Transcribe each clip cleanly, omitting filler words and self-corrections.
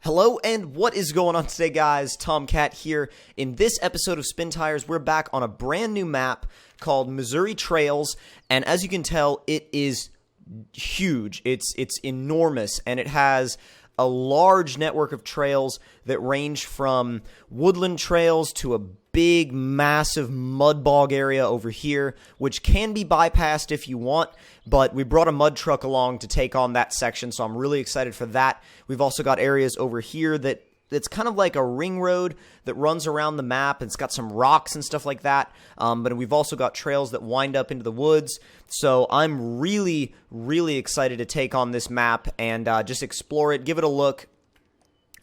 Hello and what is going on today, guys? Tomcat here. In this episode of Spin Tires, we're back on a brand new map called Missouri Trails, and as you can tell, it is huge. It's enormous, and it has a large network of trails that range from woodland trails to a big, massive mud bog area over here, which can be bypassed if you want, but we brought a mud truck along to take on that section, so I'm really excited for that. We've also got areas over here that's kind of like a ring road that runs around the map, and it's got some rocks and stuff like that, but we've also got trails that wind up into the woods, so I'm really, really excited to take on this map and just explore it, give it a look,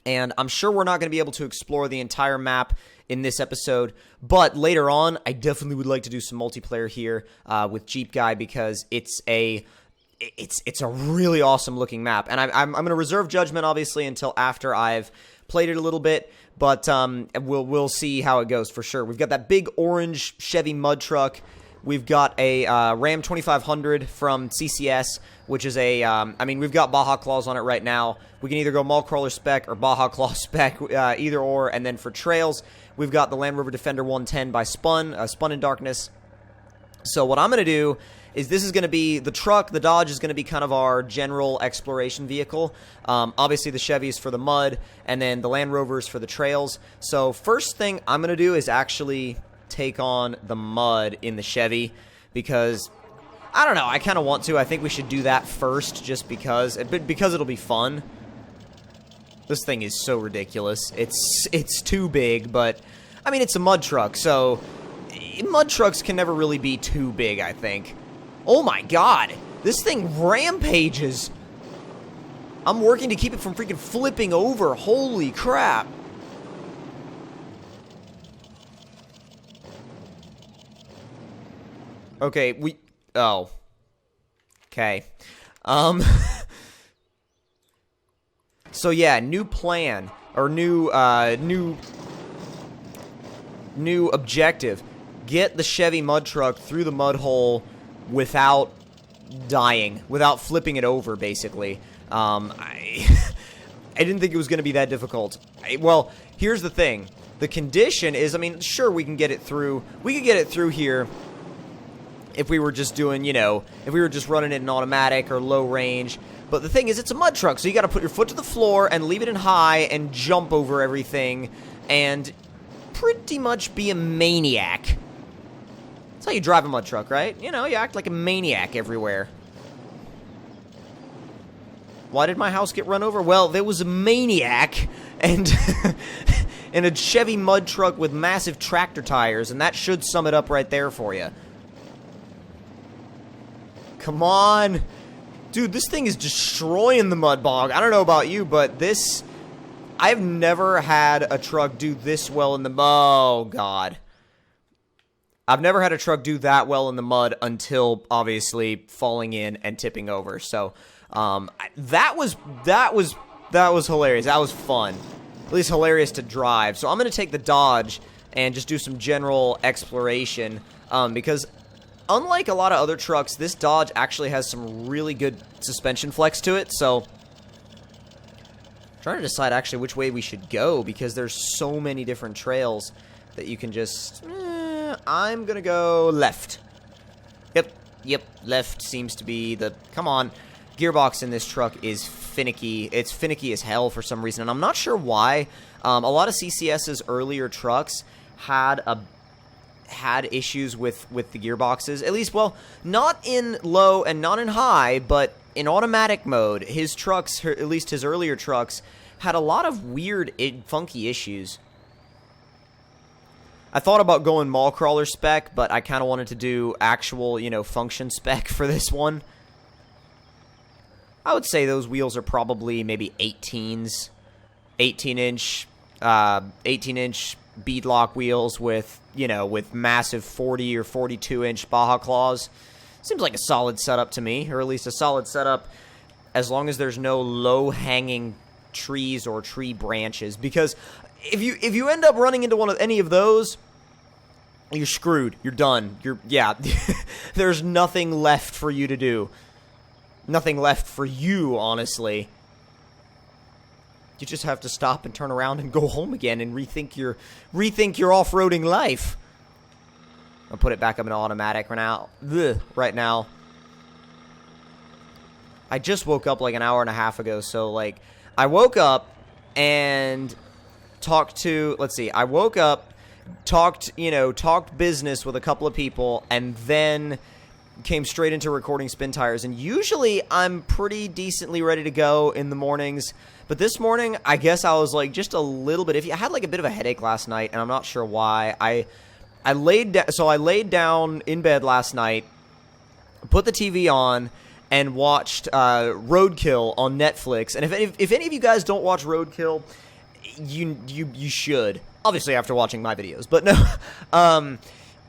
and I'm sure we're not going to be able to explore the entire map in this episode, but later on, I definitely would like to do some multiplayer here with Jeep Guy because it's a really awesome looking map, and I'm going to reserve judgment obviously until after I've played it a little bit, but we'll see how it goes for sure. We've got that big orange Chevy mud truck. We've got a Ram 2500 from CCS, which is a, I mean, we've got Baja Claws on it right now. We can either go Mall Crawler spec or Baja Claw spec, either or. And then for trails, we've got the Land Rover Defender 110 by Spun, Spun in Darkness. So what I'm going to do is this is going to be, the truck, the Dodge is going to be kind of our general exploration vehicle. Obviously the Chevy's for the mud, and then the Land Rover's for the trails. So first thing I'm going to do is actually take on the mud in the Chevy because, I don't know, I kind of want to. I think we should do that first just because it'll be fun. This thing is so ridiculous. It's too big, but, I mean, it's a mud truck, so mud trucks can never really be too big, I think. Oh my god, this thing rampages. I'm working to keep it from freaking flipping over. Holy crap. Okay, oh. Okay. So yeah, new plan, or new objective. Get the Chevy mud truck through the mud hole without dying, without flipping it over, basically. I didn't think it was going to be that difficult. Well, here's the thing. The condition is, I mean, sure, we can get it through. We could get it through here if we were just doing, you know, if we were just running it in automatic or low range. But the thing is, it's a mud truck, so you got to put your foot to the floor and leave it in high and jump over everything and pretty much be a maniac. That's how you drive a mud truck, right? You know, you act like a maniac everywhere. Why did my house get run over? Well, there was a maniac and in a Chevy mud truck with massive tractor tires, and that should sum it up right there for you. Come on. Dude, this thing is destroying the mud bog. I don't know about you, but this... I've never had a truck do this well in the... Oh, God. I've never had a truck do that well in the mud until, obviously, falling in and tipping over. So, that was hilarious. That was fun. At least hilarious to drive. So I'm going to take the Dodge and just do some general exploration, because unlike a lot of other trucks, this Dodge actually has some really good suspension flex to it, so I'm trying to decide actually which way we should go, because there's so many different trails that you can just... I'm gonna go left. Yep, left seems to be the... Come on. Gearbox in this truck is finicky. It's finicky as hell for some reason, and I'm not sure why. A lot of CCS's earlier trucks had issues with the gearboxes. At least, well, not in low and not in high, but in automatic mode, his trucks, at least his earlier trucks, had a lot of weird, funky issues. I thought about going Mall Crawler spec, but I kind of wanted to do actual, you know, function spec for this one. I would say those wheels are probably maybe 18s. 18-inch beadlock wheels with, you know, with massive 40 or 42-inch Baja Claws. Seems like a solid setup to me, or at least a solid setup as long as there's no low-hanging trees or tree branches, because if you end up running into any of those, you're screwed. You're done. Yeah, there's nothing left for you to do. Nothing left for you, honestly. You just have to stop and turn around and go home again and rethink your off-roading life. I'll put it back up in automatic right now. I just woke up like an hour and a half ago, so like I woke up and talked business with a couple of people, and then came straight into recording Spin Tires. And usually I'm pretty decently ready to go in the mornings, but this morning I guess I was like just a little bit iffy. I had like a bit of a headache last night, and I'm not sure why. I laid down in bed last night, put the TV on, and watched Roadkill on Netflix. And if any of you guys don't watch Roadkill, you should. Obviously after watching my videos, but no.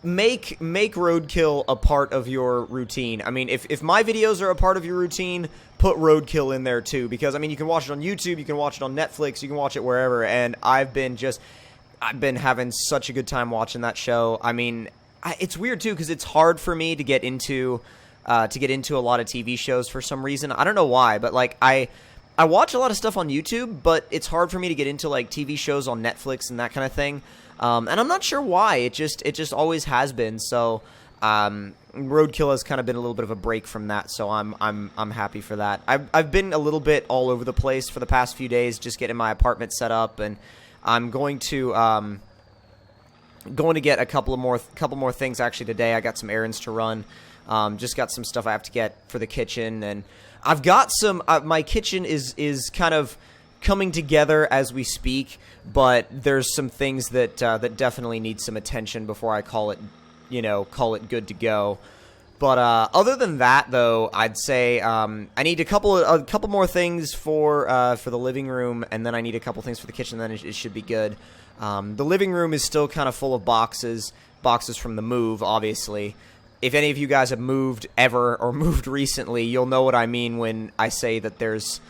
Make Roadkill a part of your routine. I mean, if my videos are a part of your routine, put Roadkill in there too, because I mean, you can watch it on YouTube, you can watch it on Netflix, you can watch it wherever, and I've been having such a good time watching that show. I mean, it's weird too, because it's hard for me to get into a lot of TV shows for some reason. I don't know why, but like I watch a lot of stuff on YouTube, but it's hard for me to get into like TV shows on Netflix and that kind of thing. And I'm not sure why. It just always has been. So Roadkill has kind of been a little bit of a break from that. So I'm happy for that. I've been a little bit all over the place for the past few days, just getting my apartment set up, and I'm going to get a couple more things actually today. I got some errands to run. Just got some stuff I have to get for the kitchen, and I've got some. My kitchen is kind of coming together as we speak, but there's some things that definitely need some attention before I call it good to go. But other than that, though, I'd say I need a couple more things for the living room, and then I need a couple things for the kitchen. Then it should be good. The living room is still kind of full of boxes from the move, obviously. If any of you guys have moved ever or moved recently, you'll know what I mean when I say that there's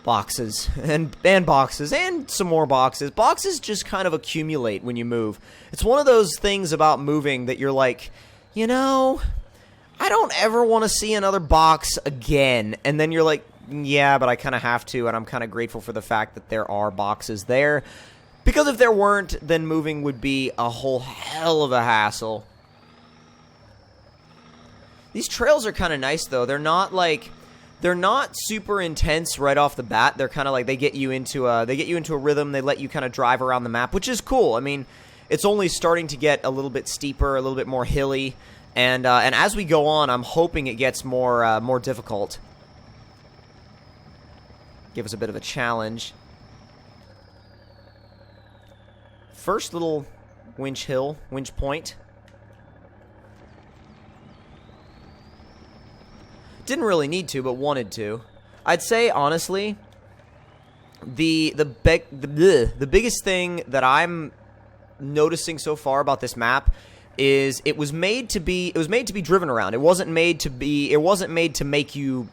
boxes and boxes and some more boxes. Boxes just kind of accumulate when you move. It's one of those things about moving that you're like, I don't ever want to see another box again. And then you're like, yeah, but I kind of have to, and I'm kind of grateful for the fact that there are boxes there. Because if there weren't, then moving would be a whole hell of a hassle. These trails are kind of nice, though. They're not super intense right off the bat. They're kind of like they get you into a rhythm. They let you kind of drive around the map, which is cool. I mean, it's only starting to get a little bit steeper, a little bit more hilly, and as we go on, I'm hoping it gets more difficult. Give us a bit of a challenge. First little winch point. Didn't really need to, but wanted to. I'd say, honestly, the biggest thing that I'm noticing so far about this map is it was made to be driven around. It wasn't made to make you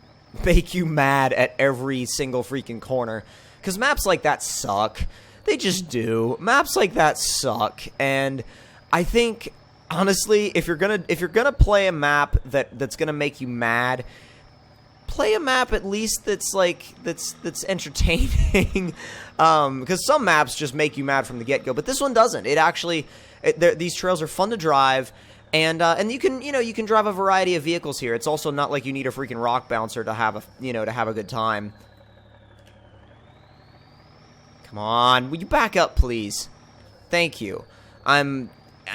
mad at every single freaking corner. Because maps like that suck. They just do. Maps like that suck. And I think, honestly, if you're gonna play a map that's gonna make you mad, play a map at least that's entertaining. Because some maps just make you mad from the get-go, but this one doesn't. It actually, these trails are fun to drive, and you can drive a variety of vehicles here. It's also not like you need a freaking rock bouncer to have a good time. Come on, will you back up, please? Thank you. I'm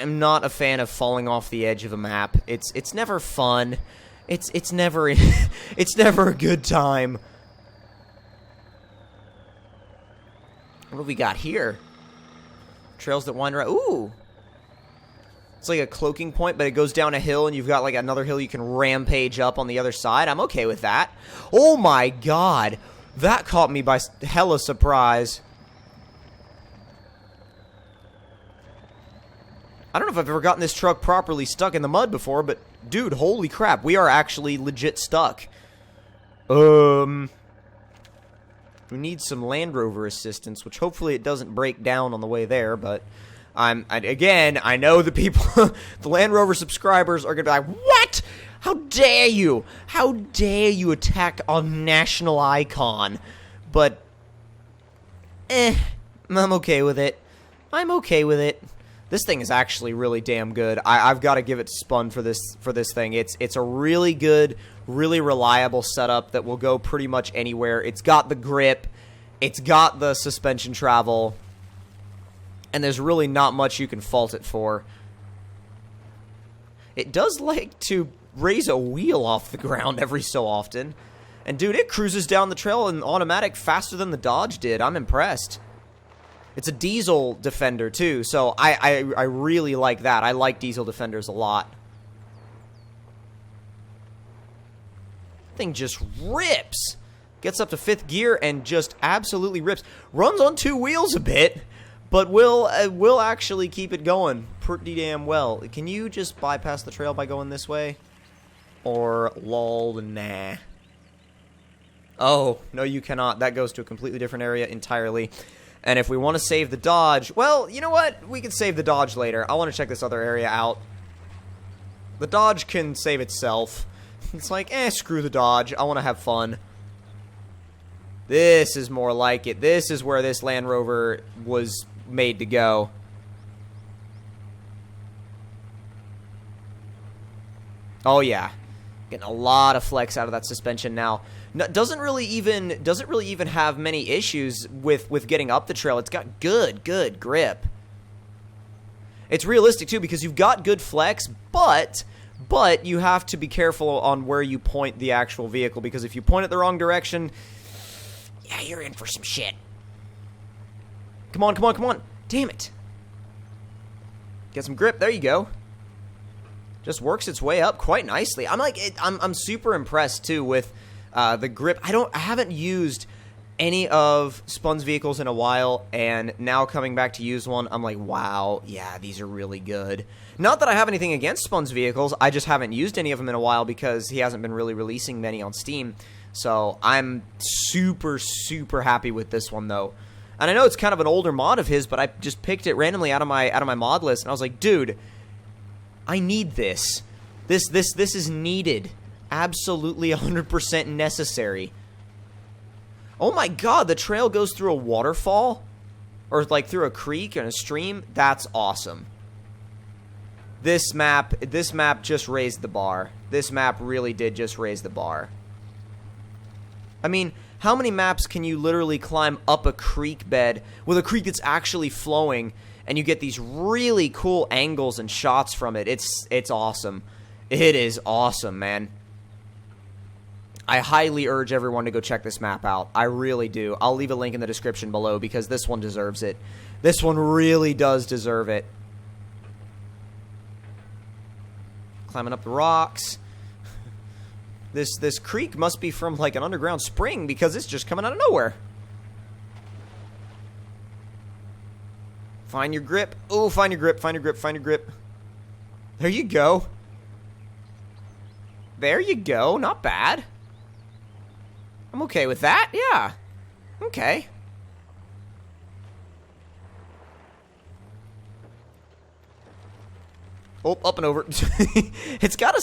not a fan of falling off the edge of a map. It's never fun. It's never it's never a good time. What do we got here? Trails that wind around. Ooh. It's like a cloaking point, but it goes down a hill, and you've got like another hill you can rampage up on the other side. I'm okay with that. Oh my god. That caught me by hella surprise. I don't know if I've ever gotten this truck properly stuck in the mud before, but dude, holy crap, we are actually legit stuck. We need some Land Rover assistance, which hopefully it doesn't break down on the way there, but again, I know the people, the Land Rover subscribers are going to be like, what? How dare you? How dare you attack a national icon? But I'm okay with it. I'm okay with it. This thing is actually really damn good. I've got to give it to Spun for this thing. It's a really good, really reliable setup that will go pretty much anywhere. It's got the grip. It's got the suspension travel. And there's really not much you can fault it for. It does like to raise a wheel off the ground every so often. And dude, it cruises down the trail in automatic faster than the Dodge did. I'm impressed. It's a diesel Defender too, so I really like that. I like diesel Defenders a lot. Thing just rips. Gets up to 5th gear and just absolutely rips. Runs on 2 wheels a bit, but will actually keep it going pretty damn well. Can you just bypass the trail by going this way? Or lol, nah. Oh, no you cannot. That goes to a completely different area entirely. And if we want to save the Dodge, well, you know what? We can save the Dodge later. I want to check this other area out. The Dodge can save itself. It's like, screw the Dodge. I want to have fun. This is more like it. This is where this Land Rover was made to go. Oh, yeah. Getting a lot of flex out of that suspension now. No, doesn't really even have many issues with getting up the trail. It's got good grip. It's realistic too because you've got good flex, but you have to be careful on where you point the actual vehicle because if you point it the wrong direction, yeah, you're in for some shit. Come on, come on, come on. Damn it. Get some grip. There you go. Just works its way up quite nicely. I'm super impressed too with the grip. I haven't used any of Spun's vehicles in a while, and now coming back to use one, I'm like, wow, yeah, these are really good. Not that I have anything against Spun's vehicles, I just haven't used any of them in a while because he hasn't been really releasing many on Steam. So I'm super happy with this one though. And I know it's kind of an older mod of his, but I just picked it randomly out of my mod list, and I was like, dude, I need this. This is needed. Absolutely 100% necessary. Oh my god, the trail goes through a waterfall? Or like through a creek and a stream? That's awesome. This map just raised the bar. This map really did just raise the bar. I mean, how many maps can you literally climb up a creek bed with a creek that's actually flowing and you get these really cool angles and shots from it? It's awesome. It is awesome, man. I highly urge everyone to go check this map out. I really do. I'll leave a link in the description below because this one deserves it. This one really does deserve it. Climbing up the rocks. This creek must be from like an underground spring because it's just coming out of nowhere. Find your grip. Oh, find your grip, find your grip, find your grip. There you go. There you go. Not bad. I'm okay with that. Yeah. Okay. Oh, up and over. It's got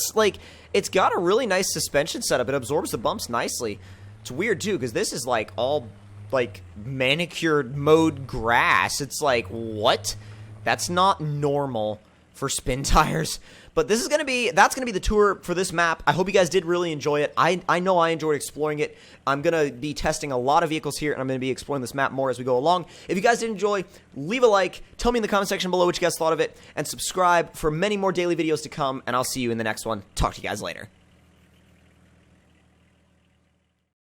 a really nice suspension setup. It absorbs the bumps nicely. It's weird too because this is like all like manicured mode grass. It's like, what? That's not normal for spin tires. But that's gonna be the tour for this map. I hope you guys did really enjoy it. I know I enjoyed exploring it. I'm gonna be testing a lot of vehicles here, and I'm gonna be exploring this map more as we go along. If you guys did enjoy, leave a like, tell me in the comment section below what you guys thought of it, and subscribe for many more daily videos to come, and I'll see you in the next one. Talk to you guys later.